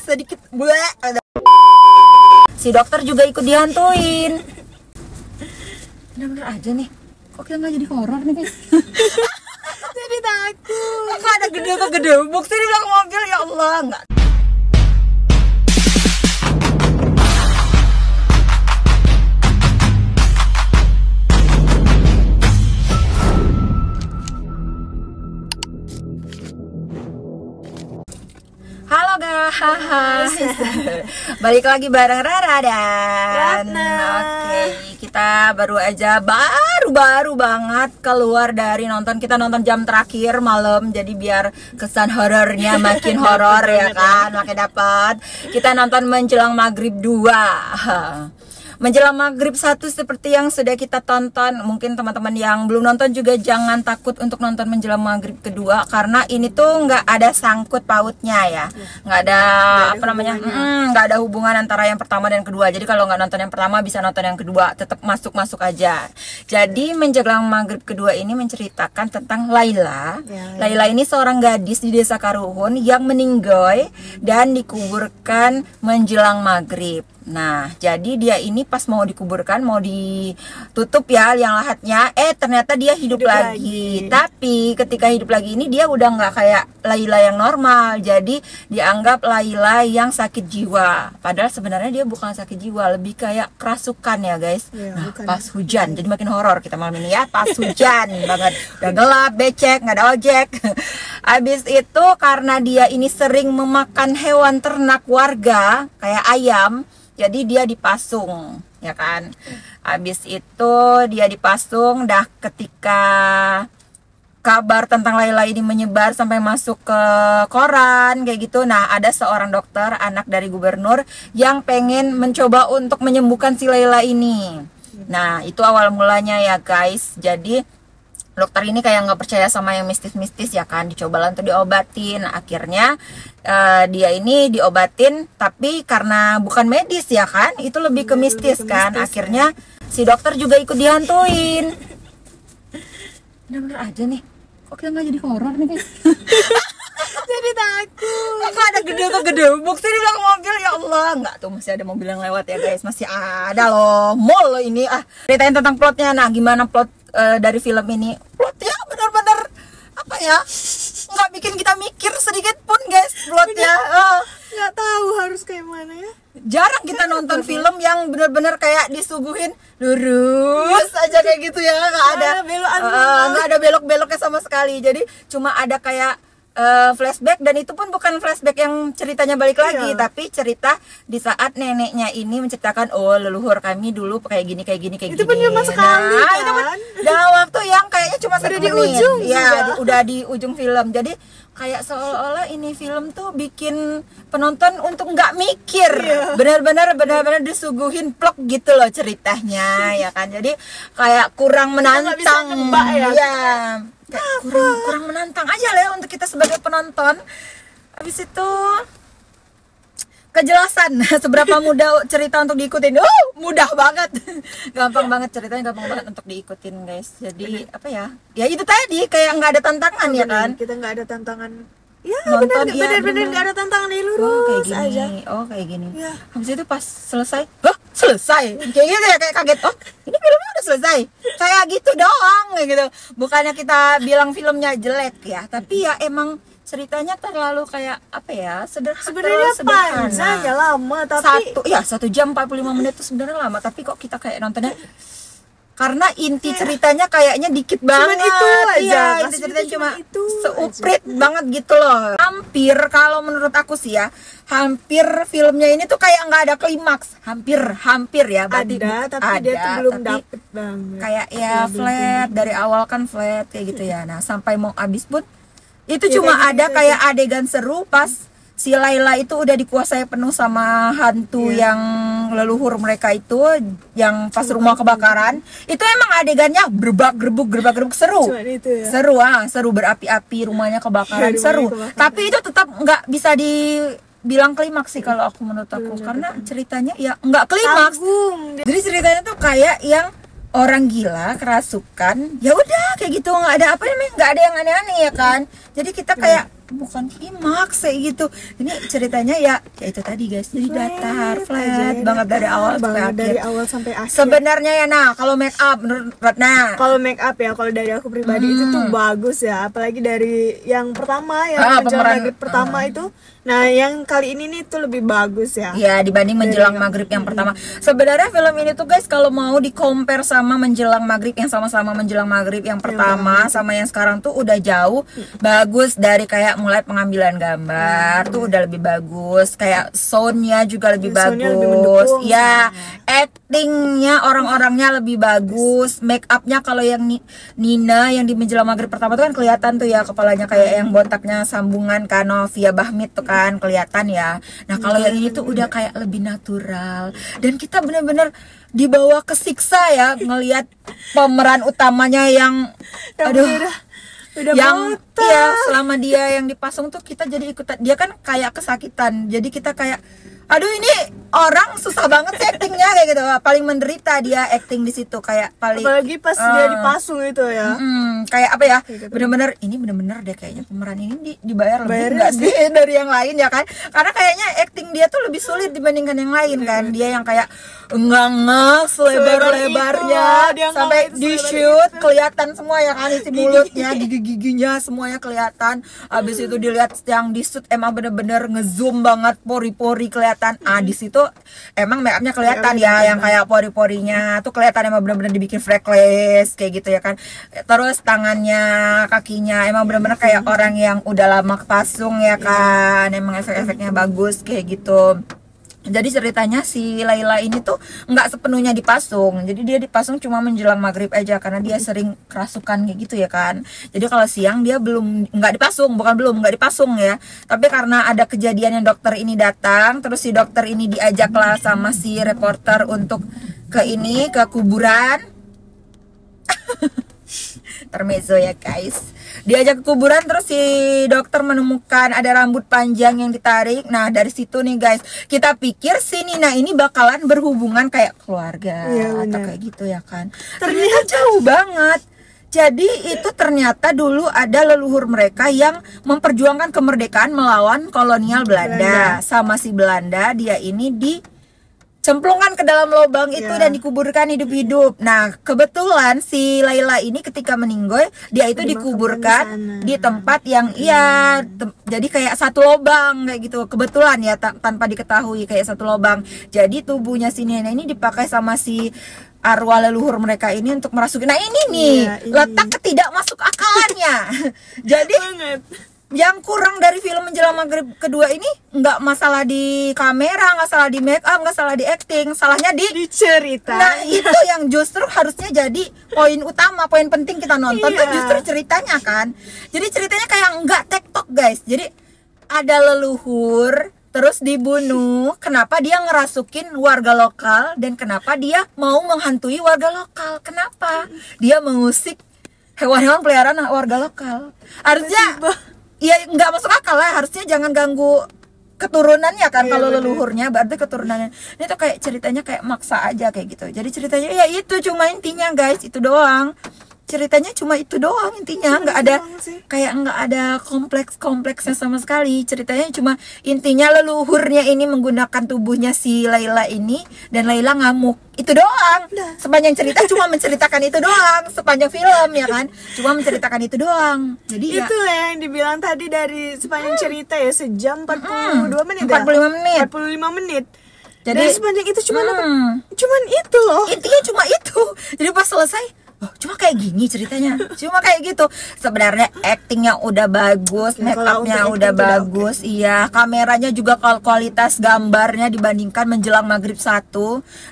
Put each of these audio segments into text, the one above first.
sedikit bleh. Si dokter juga ikut dihantuin. Bener-bener aja nih, kok kita nggak jadi horor nih guys? Jadi takut. Kok ada gedebuk sih di belakang mobil, ya Allah. Nggak. Halo guys, balik lagi bareng Rara dan Oke, kita baru aja baru banget keluar dari nonton. Kita nonton jam terakhir malam, jadi biar kesan horornya makin horor ya kan, makin dapat. Kita nonton menjelang maghrib 2. Menjelang maghrib 1 seperti yang sudah kita tonton. Mungkin teman-teman yang belum nonton juga jangan takut untuk nonton menjelang maghrib kedua, karena ini tuh nggak ada sangkut pautnya ya, nggak ada apa namanya, nggak ada hubungan antara yang pertama dan kedua. Jadi kalau nggak nonton yang pertama bisa nonton yang kedua, tetap masuk aja. Jadi menjelang maghrib kedua ini menceritakan tentang Laila. Laila ini seorang gadis di desa Karuhun yang meninggoy dan dikuburkan menjelang maghrib. Nah, jadi dia ini pas mau dikuburkan, mau ditutup ya liang lahatnya, ternyata dia hidup lagi. Tapi ketika hidup lagi ini dia udah nggak kayak Laila yang normal, jadi dianggap Laila yang sakit jiwa. Padahal sebenarnya dia bukan sakit jiwa, lebih kayak kerasukan ya guys. Nah, pas hujan, jadi makin horor kita malam ini ya, pas hujan banget, udah gelap, becek, nggak ada ojek. Habis itu karena dia ini sering memakan hewan ternak warga kayak ayam, jadi dia dipasung, ya kan. Habis itu dia dipasung, dah ketika kabar tentang Laila ini menyebar sampai masuk ke koran kayak gitu. Nah, ada seorang dokter, anak dari gubernur, yang pengen mencoba untuk menyembuhkan si Laila ini. Nah, itu awal mulanya ya guys. Jadi dokter ini kayak nggak percaya sama yang mistis-mistis ya kan, dicoba untuk diobatin. Akhirnya dia ini diobatin, tapi karena bukan medis ya kan, itu lebih ke mistis kan. Akhirnya si dokter juga ikut dihantuin. Bener-bener aja nih, kok kita nggak jadi horor nih guys? Jadi takut. Kok ada gedebuk sih di belakang mobil, ya Allah. Nggak, tuh masih ada mobil yang lewat ya guys, masih ada loh, mall loh ini. Ceritain tentang plotnya. Nah, gimana plot dari film ini? Plotnya benar-benar apa ya, nggak bikin kita mikir sedikit pun guys plotnya. Nggak tahu harus kayak mana ya. Jarang kita nonton film yang benar-benar kayak disuguhin lurus aja kayak gitu ya, nggak ada belok-beloknya sama sekali. Jadi cuma ada kayak flashback, dan itu pun bukan flashback yang ceritanya balik lagi, tapi cerita di saat neneknya ini menceritakan, oh leluhur kami dulu kayak gini itu pun cuma sekali kan? Itu pun dalam waktu yang kayaknya cuma 1 menit. Ujung ya, udah di ujung film. Jadi kayak seolah-olah ini film tuh bikin penonton untuk nggak mikir, benar-benar disuguhin plot gitu loh ceritanya ya kan. Jadi kayak kurang menantang ya. Kurang menantang aja lah untuk kita sebagai penonton. Habis itu kejelasan seberapa mudah cerita untuk diikutin. Mudah banget. Gampang banget ceritanya, gampang banget untuk diikutin guys. Jadi apa ya? Ya itu tadi kayak nggak ada tantangan ya kan. Kita nggak ada tantangan. Ya, nonton bener-bener nggak ada tantangan, lurus kayak gini. aja. Kayak gini. Ya. Habis itu pas selesai, selesai. Kayak gitu ya, kayak kaget. Ini filmnya udah selesai. Kayak gitu doang kayak gitu. Bukannya kita bilang filmnya jelek ya, tapi ya emang ceritanya terlalu kayak apa ya, sebenarnya panjang ya, lama, tapi 1 jam 45 menit itu sebenarnya lama, tapi kok kita kayak nontonnya karena inti ceritanya kayaknya dikit banget. Itu aja. Inti ceritanya cuma seuprit banget gitu loh. Hampir, kalau menurut aku sih ya, hampir filmnya ini tuh kayak nggak ada klimaks. Hampir ya. Berarti tapi dia tuh belum dapet banget. Kayak ya flat, dari awal kan flat kayak gitu ya. Nah, sampai mau habis pun itu cuma ada kayak adegan seru pas si Laila itu udah dikuasai penuh sama hantu yang leluhur mereka itu, yang pas rumah kebakaran. Itu emang adegannya gerbak-gerbuk seru. Seru berapi-api, rumahnya kebakaran, seru. Tapi itu tetap nggak bisa dibilang klimaks sih kalau aku, menurut aku, karena ceritanya ya nggak klimaks. Jadi ceritanya tuh kayak yang orang gila, kerasukan, ya udah kayak gitu, nggak ada apa namanya, nggak ada yang aneh-aneh ya kan. Jadi kita kayak bukan klimaks kayak gitu. Ini ceritanya ya itu tadi guys, jadi datar, flat banget dari awal sampai akhir. Sebenarnya ya, nah kalau make up menurut Ratna, kalau make up ya, kalau dari aku pribadi itu tuh bagus ya, apalagi dari yang pertama yang menjelang maghrib pertama itu. Nah yang kali ini nih tuh lebih bagus ya. Ya dibanding menjelang maghrib yang pertama. Sebenarnya film ini tuh guys kalau mau di compare sama menjelang maghrib yang sama-sama menjelang maghrib yang pertama sama yang sekarang tuh udah jauh bagus, dari kayak mulai pengambilan gambar tuh udah lebih bagus, kayak soundnya juga lebih bagus, ya actingnya orang-orangnya lebih bagus, make upnya kalau yang Nina yang di menjelang maghrib pertama tuh kan kelihatan tuh ya kepalanya kayak yang botaknya sambungan kan, Novia Bahmit tuh kan kelihatan ya. Nah kalau yang ini tuh udah kayak lebih natural dan kita bener-bener dibawa kesiksa ya ngelihat pemeran utamanya yang udah yang iya selama dia yang dipasung tuh kita jadi ikutan, dia kan kayak kesakitan, jadi kita kayak aduh ini orang susah banget sih actingnya kayak gitu, paling menderita dia acting di situ kayak paling, apalagi pas dia dipasung itu ya, kayak apa ya, bener-bener ini bener-bener deh kayaknya pemeran ini dibayar lebih enggak sih dari yang lain ya kan, karena kayaknya acting dia tuh lebih sulit dibandingkan yang lain kan, dia yang kayak enggak selebar-lebarnya sampai di shoot kelihatan semua ya kan, isi mulutnya, gigi-giginya semuanya kelihatan, abis itu dilihat yang di shoot emang bener-bener ngezoom banget, pori-pori kelihatan. Di situ emang make upnya kelihatan ya, yang kayak pori-porinya tuh kelihatan emang bener-bener dibikin freckles kayak gitu ya kan. Terus tangannya, kakinya emang bener-bener kayak orang yang udah lama kepasung ya kan, emang efek-efeknya bagus kayak gitu. Jadi ceritanya si Laila ini tuh nggak sepenuhnya dipasung, jadi dia dipasung cuma menjelang maghrib aja karena dia sering kerasukan kayak gitu ya kan. Jadi kalau siang dia nggak dipasung ya, tapi karena ada kejadian yang dokter ini datang, terus si dokter ini diajaklah sama si reporter untuk ke kuburan. Termezzo ya guys, diajak ke kuburan, terus si dokter menemukan ada rambut panjang yang ditarik. Nah dari situ nih guys, kita pikir si Nina ini bakalan berhubungan kayak keluarga atau kayak gitu ya kan, ternyata jauh banget. Jadi itu ternyata dulu ada leluhur mereka yang memperjuangkan kemerdekaan melawan kolonial Belanda. Sama si Belanda, dia ini cemplungkan ke dalam lubang itu dan dikuburkan hidup-hidup. Nah kebetulan si Laila ini ketika meninggal dia itu dikuburkan di tempat yang jadi kayak satu lubang kayak gitu. Kebetulan ya tanpa diketahui kayak satu lubang. Jadi tubuhnya si Nina ini dipakai sama si arwah leluhur mereka ini untuk merasuki. Nah ini nih letak ketidak masuk akalannya. Jadi yang kurang dari film menjelang maghrib kedua ini nggak masalah di kamera, nggak salah di make up, nggak salah di acting, salahnya di cerita. Nah itu yang justru harusnya jadi poin utama, poin penting kita nonton tuh justru ceritanya kan. Jadi ceritanya kayak nggak tektok guys. Jadi ada leluhur terus dibunuh, kenapa dia ngerasukin warga lokal dan kenapa dia mau menghantui warga lokal? Kenapa dia mengusik hewan-hewan peliharaan warga lokal? Harusnya ya nggak masuk akal lah, harusnya jangan ganggu keturunannya kan, kalau leluhurnya berarti keturunannya. Ini tuh kayak ceritanya kayak maksa aja kayak gitu. Jadi ceritanya ya itu cuma intinya guys, itu doang. Ceritanya cuma itu doang intinya, nggak ada kayak nggak ada kompleksnya sama sekali. Ceritanya cuma intinya leluhurnya ini menggunakan tubuhnya si Laila ini dan Laila ngamuk. Itu doang. Sepanjang cerita cuma menceritakan itu doang. Sepanjang film ya kan, cuma menceritakan itu doang. Jadi itu yang dibilang tadi dari sepanjang cerita ya, sejam 42 menit 45 menit. Jadi sepanjang itu cuman itu loh. Intinya cuma itu. Jadi pas selesai cuma kayak gini ceritanya, cuma kayak gitu. Sebenarnya actingnya udah bagus, make upnya udah bagus, iya, kameranya juga kalau kualitas gambarnya dibandingkan menjelang maghrib 1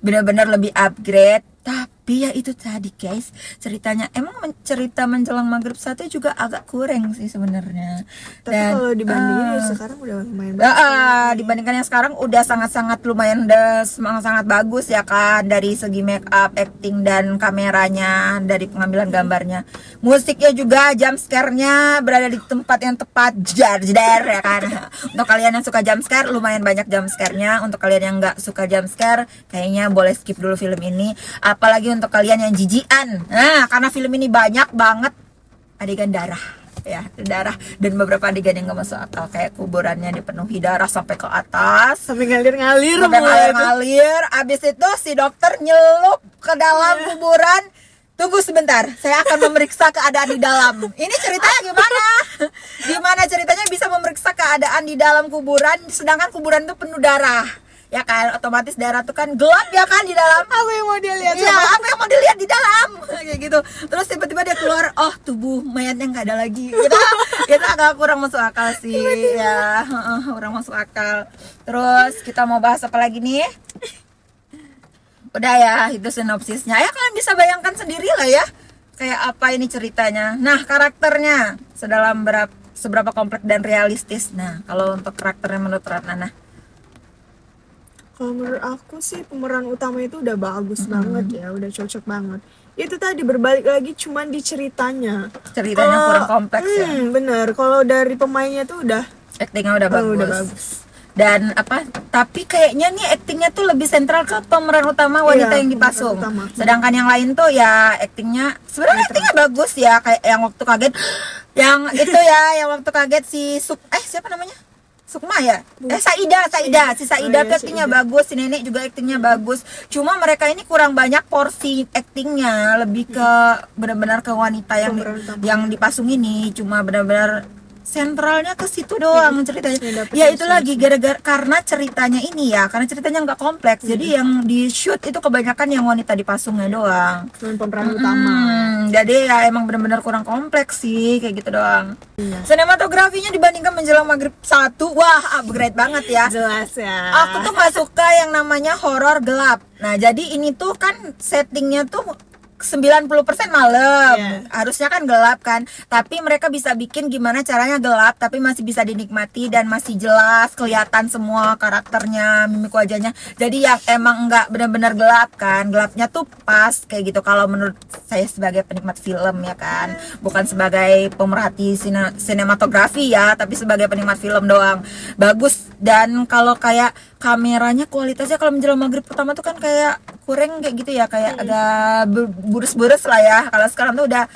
benar-benar lebih upgrade. Tapi ya itu tadi guys, ceritanya emang cerita menjelang maghrib 1 juga agak kurang sih sebenarnya. Tapi kalau dibandingin sekarang udah lumayan bagus. Dibandingkan yang sekarang udah sangat-sangat lumayan, udah sangat bagus ya kan, dari segi make up, acting dan kameranya, dari pengambilan gambarnya. Musiknya juga jump scare-nya berada di tempat yang tepat, jar ya kan. Untuk kalian yang suka jump scare, lumayan banyak jump scare-nya. Untuk kalian yang nggak suka jump scare, kayaknya boleh skip dulu film ini. Apalagi untuk kalian yang jijian, nah karena film ini banyak banget adegan darah ya, darah. Dan beberapa adegan yang gak masuk akal, kayak kuburannya dipenuhi darah sampai ke atas, sampai ngalir-ngalir, abis itu si dokter nyelup ke dalam kuburan. Tunggu sebentar, saya akan memeriksa keadaan di dalam. Ini ceritanya gimana? Gimana ceritanya bisa memeriksa keadaan di dalam kuburan, sedangkan kuburan itu penuh darah? Ya kan, otomatis darah tuh kan gelap ya kan di dalam. Apa yang mau dia lihat? Iya, apa yang mau dilihat di dalam? Kayak gitu. Terus tiba-tiba dia keluar, oh tubuh mayatnya nggak ada lagi. Itu agak kurang masuk akal sih. Ya, kurang masuk akal. Terus kita mau bahas apa lagi nih? Udah ya, itu sinopsisnya. Ya kalian bisa bayangkan sendiri lah ya, kayak apa ini ceritanya. Nah, karakternya seberapa kompleks dan realistis. Nah, kalau untuk karakternya menurut Ratna, kalau menurut aku sih pemeran utama itu udah bagus banget ya, udah cocok banget. Itu tadi berbalik lagi cuman di ceritanya. Kurang kompleks ya. Bener, kalau dari pemainnya tuh udah aktingnya udah bagus. Udah bagus. Dan tapi kayaknya nih aktingnya tuh lebih sentral ke pemeran utama wanita yang dipasung. Sedangkan yang lain tuh ya aktingnya sebenarnya aktingnya bagus ya, kayak yang waktu kaget yang itu ya, yang waktu kaget si siapa namanya? Sukma ya? Saida si Saida tuh aktingnya bagus, si nenek juga aktingnya bagus. Cuma mereka ini kurang banyak porsi aktingnya, lebih ke benar-benar ke wanita yang dipasung ini, cuma benar-benar sentralnya ke situ doang ceritanya. Ya itu lagi gara-gara karena ceritanya ini ya, karena ceritanya nggak kompleks. Jadi yang di shoot itu kebanyakan yang wanita dipasungnya doang. Pemeran utama. Jadi ya emang benar-benar kurang kompleks sih, kayak gitu doang. Sinematografinya dibandingkan Menjelang Maghrib 1, wah upgrade banget ya. Jelas ya. Aku tuh nggak suka yang namanya horor gelap. Nah jadi ini tuh kan settingnya tuh 90% malam, harusnya kan gelap kan, tapi mereka bisa bikin gimana caranya gelap tapi masih bisa dinikmati dan masih jelas kelihatan semua karakternya, mimik wajahnya. Jadi yang emang nggak benar-benar gelap kan, gelapnya tuh pas kayak gitu. Kalau menurut saya sebagai penikmat film ya kan, bukan sebagai pemerhati sinematografi ya, tapi sebagai penikmat film doang, bagus. Dan kalau kayak kameranya kualitasnya kalau Menjelang Maghrib pertama tuh kan kayak kurang kayak gitu ya, kayak agak burus-burus lah ya. Kalau sekarang tuh udah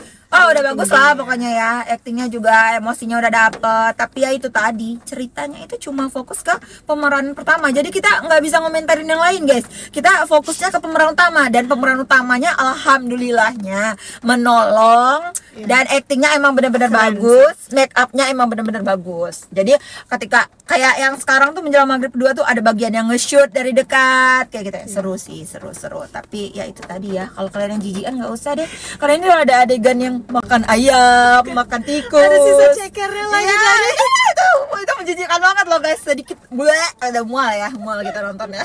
bagus lah pokoknya ya, aktingnya juga, emosinya udah dapet. Tapi ya itu tadi, ceritanya itu cuma fokus ke pemeran pertama, jadi kita nggak bisa ngomentarin yang lain guys, kita fokusnya ke pemeran utama. Dan pemeran utamanya alhamdulillahnya menolong, dan aktingnya emang benar-benar bagus, make upnya emang benar-benar bagus. Jadi ketika kayak yang sekarang tuh Menjelang Maghrib 2 tuh ada bagian yang nge-shoot dari dekat kayak gitu ya, seru sih, seru. Tapi ya itu tadi ya, kalau kalian yang jijikan nggak usah deh, karena ini ada adegan yang makan ayam, makan tikus, ada sisa cekernya lagi kan. Itu menjijikan banget loh guys, sedikit ada mual kita nonton ya.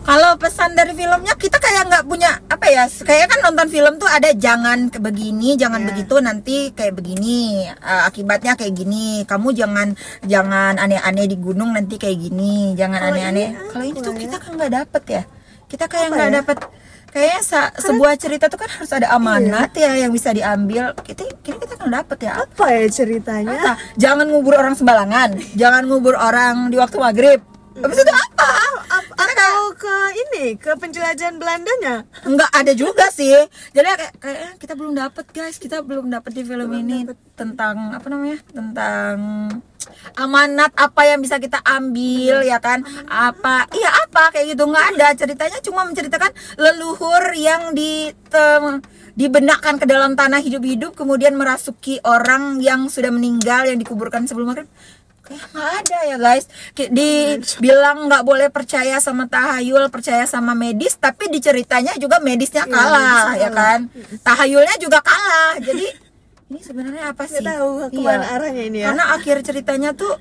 Kalau pesan dari filmnya, kita kayak nggak punya apa ya, kayak kan nonton film tuh ada jangan begini, jangan begitu, nanti kayak begini, akibatnya kayak gini, kamu jangan aneh-aneh di gunung, nanti kayak gini, jangan aneh-aneh. Kalau ini tuh kita kan nggak dapet ya, kita kayak nggak dapet. Kayaknya sebuah cerita tuh kan harus ada amanat ya yang bisa diambil. Kita kan dapet ya. Apa ya ceritanya? Jangan ngubur orang sembarangan, jangan ngubur orang di waktu maghrib. Habis itu apa? Atau ke penjelajahan Belandanya? Enggak ada juga sih. Jadi kayak kita belum dapet guys, kita belum dapet di film ini tentang apa namanya? Tentang amanat apa yang bisa kita ambil ya kan, apa kayak gitu, nggak ada. Ceritanya cuma menceritakan leluhur yang dibenakkan ke dalam tanah hidup-hidup, kemudian merasuki orang yang sudah meninggal yang dikuburkan sebelum maghrib. Kayak nggak ada ya guys, dibilang nggak boleh percaya sama tahayul, percaya sama medis, tapi di ceritanya juga medisnya kalah ya kan, tahayulnya juga kalah. Jadi ini sebenarnya apa sih? Nggak tahu kemana arahnya ini ya. Karena akhir ceritanya tuh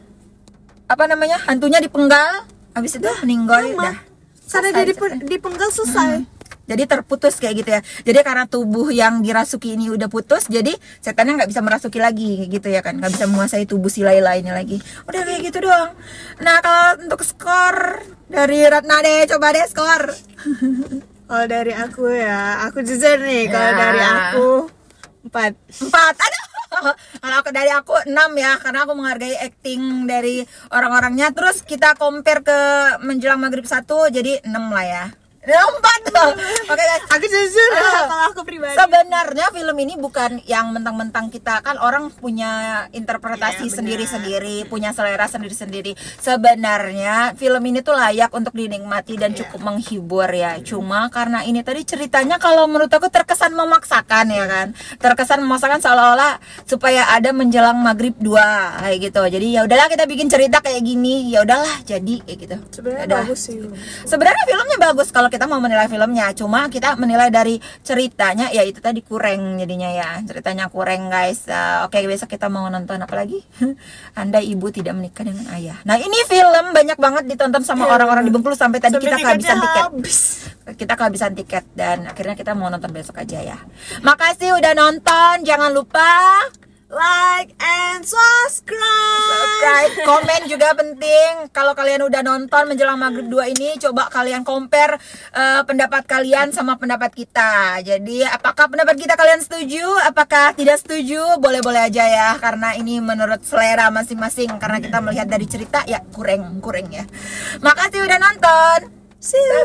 apa namanya, hantunya dipenggal, habis itu meninggal dah. Karena dia dipenggal selesai. Jadi terputus kayak gitu ya. Jadi karena tubuh yang dirasuki ini udah putus, jadi setannya nggak bisa merasuki lagi kayak gitu ya kan, nggak bisa menguasai tubuh si lainnya lagi. Udah kayak gitu doang. Nah kalau untuk skor dari Ratna deh, coba deh skor. Kalau dari aku ya, aku jujur nih, kalau dari aku 4. Aduh. Kalau dari aku 6 ya, karena aku menghargai acting dari orang-orangnya. Terus kita compare ke Menjelang Maghrib 1, jadi 6 lah ya. 4 tuh. Oke guys, aku jujur kalau aku pribadi. Sebenarnya film ini bukan yang mentang-mentang kita kan orang punya interpretasi sendiri-sendiri, punya selera sendiri-sendiri. Sebenarnya film ini tuh layak untuk dinikmati dan cukup menghibur ya. Cuma karena ini tadi ceritanya kalau menurut aku terkesan memaksakan ya kan. Terkesan memaksakan seolah-olah supaya ada menjelang maghrib 2 kayak gitu. Jadi ya udahlah kita bikin cerita kayak gini. Ya udahlah jadi kayak gitu. Sebenarnya bagus sih. Sebenarnya filmnya bagus kalau kita mau menilai filmnya, cuma kita menilai dari ceritanya ya itu tadi kurang jadinya ya, ceritanya kurang guys. Oke, besok kita mau nonton apa lagi? Andai Ibu Tidak Menikah Dengan Ayah. Nah ini film banyak banget ditonton sama orang-orang di Bengkulu sampai tadi kita kehabisan tiket. Kita kehabisan tiket dan akhirnya kita mau nonton besok aja ya. Makasih udah nonton, jangan lupa like and subscribe. Komen juga penting. Kalau kalian udah nonton menjelang maghrib 2 ini, coba kalian compare pendapat kalian sama pendapat kita. Jadi apakah pendapat kita kalian setuju? Apakah tidak setuju? Boleh-boleh aja ya, karena ini menurut selera masing-masing. Karena kita melihat dari cerita ya kurang ya. Makasih udah nonton. See you.